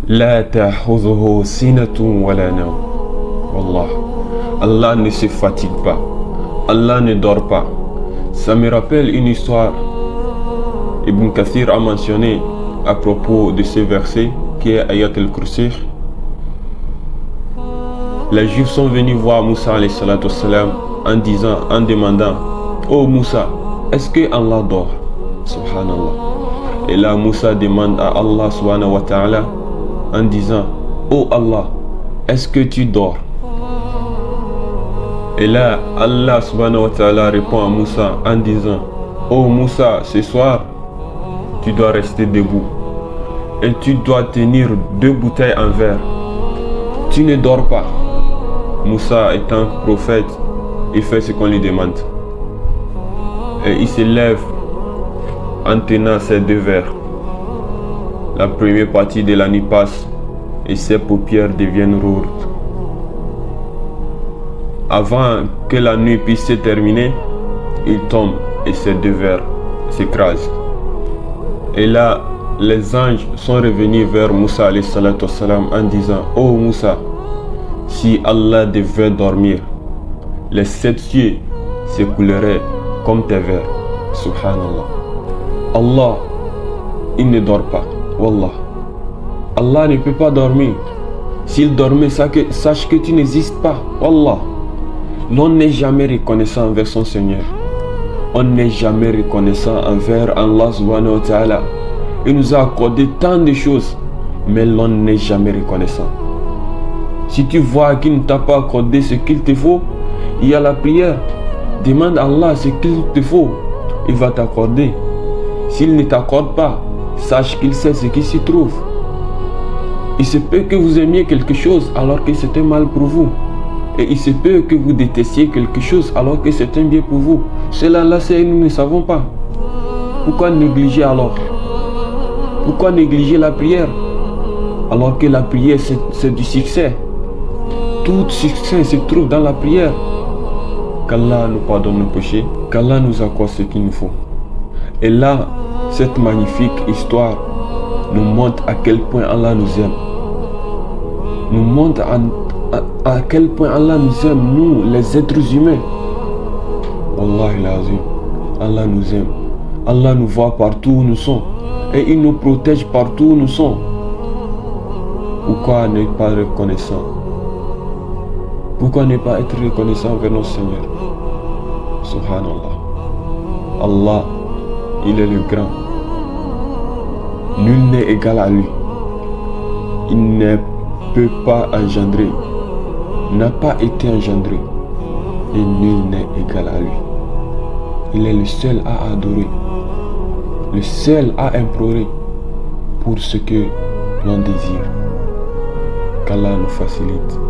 La ta'khudhuhu sinatun wa la nawm. Wallah. Allah ne se fatigue pas. Allah ne dort pas. Ça me rappelle une histoire. Ibn Kathir a mentionné à propos de ce verset qui est Ayat al-Kursi. Les Juifs sont venus voir Moussa alayhi salatu wassalam en demandant: Oh Moussa, est-ce que Allah dort? Subhanallah. Et là Moussa demande à Allah subhanahu wa ta'ala en disant: Oh Allah, est-ce que tu dors? Et là Allah subhanahu wa ta'ala répond à Moussa en disant: Oh Moussa, ce soir tu dois rester debout et tu dois tenir 2 bouteilles en verre. Tu ne dors pas. Moussa étant prophète, il fait ce qu'on lui demande. Et il se lève en tenant ces 2 verres. La première partie de la nuit passe et ses paupières deviennent lourdes. Avant que la nuit puisse se terminer, il tombe et ces 2 verres s'écrasent. Et là, les anges sont revenus vers Moussa alayhi salatu wassalam en disant: Oh Moussa, si Allah devait dormir, les 7 cieux s'écouleraient comme tes verres. Subhanallah. Allah, il ne dort pas. Wallah. Allah ne peut pas dormir. S'il dormait, sache que tu n'existes pas. Wallah. L'on n'est jamais reconnaissant envers son Seigneur. On n'est jamais reconnaissant envers Allah subhanahu wa ta'ala. Il nous a accordé tant de choses, mais l'on n'est jamais reconnaissant. Si tu vois qu'il ne t'a pas accordé ce qu'il te faut, il y a la prière. Demande à Allah ce qu'il te faut, il va t'accorder. S'il ne t'accorde pas, sache qu'il sait ce qui s'y trouve. Il se peut que vous aimiez quelque chose alors que c'était mal pour vous. Et il se peut que vous détestiez quelque chose alors que c'est un bien pour vous. Cela là, nous ne savons pas. Pourquoi négliger alors? Pourquoi négliger la prière? Alors que la prière c'est du succès. Tout succès se trouve dans la prière. Qu'Allah nous pardonne nos péchés, qu'Allah nous accorde ce qu'il nous faut. Et là, cette magnifique histoire nous montre à quel point Allah nous aime. Nous montre à quel point Allah nous aime, nous, les êtres humains. Wallahi l'azim, Allah nous aime. Allah nous voit partout où nous sommes. Et il nous protège partout où nous sommes. Pourquoi ne pas reconnaissant? Pourquoi ne pas être reconnaissant envers notre Seigneur? Subhanallah. Allah, il est le grand. Nul n'est égal à lui. Il ne peut pas engendrer, n'a pas été engendré. Et nul n'est égal à lui. Il est le seul à adorer, le seul à implorer pour ce que l'on désire. Qu'Allah nous facilite.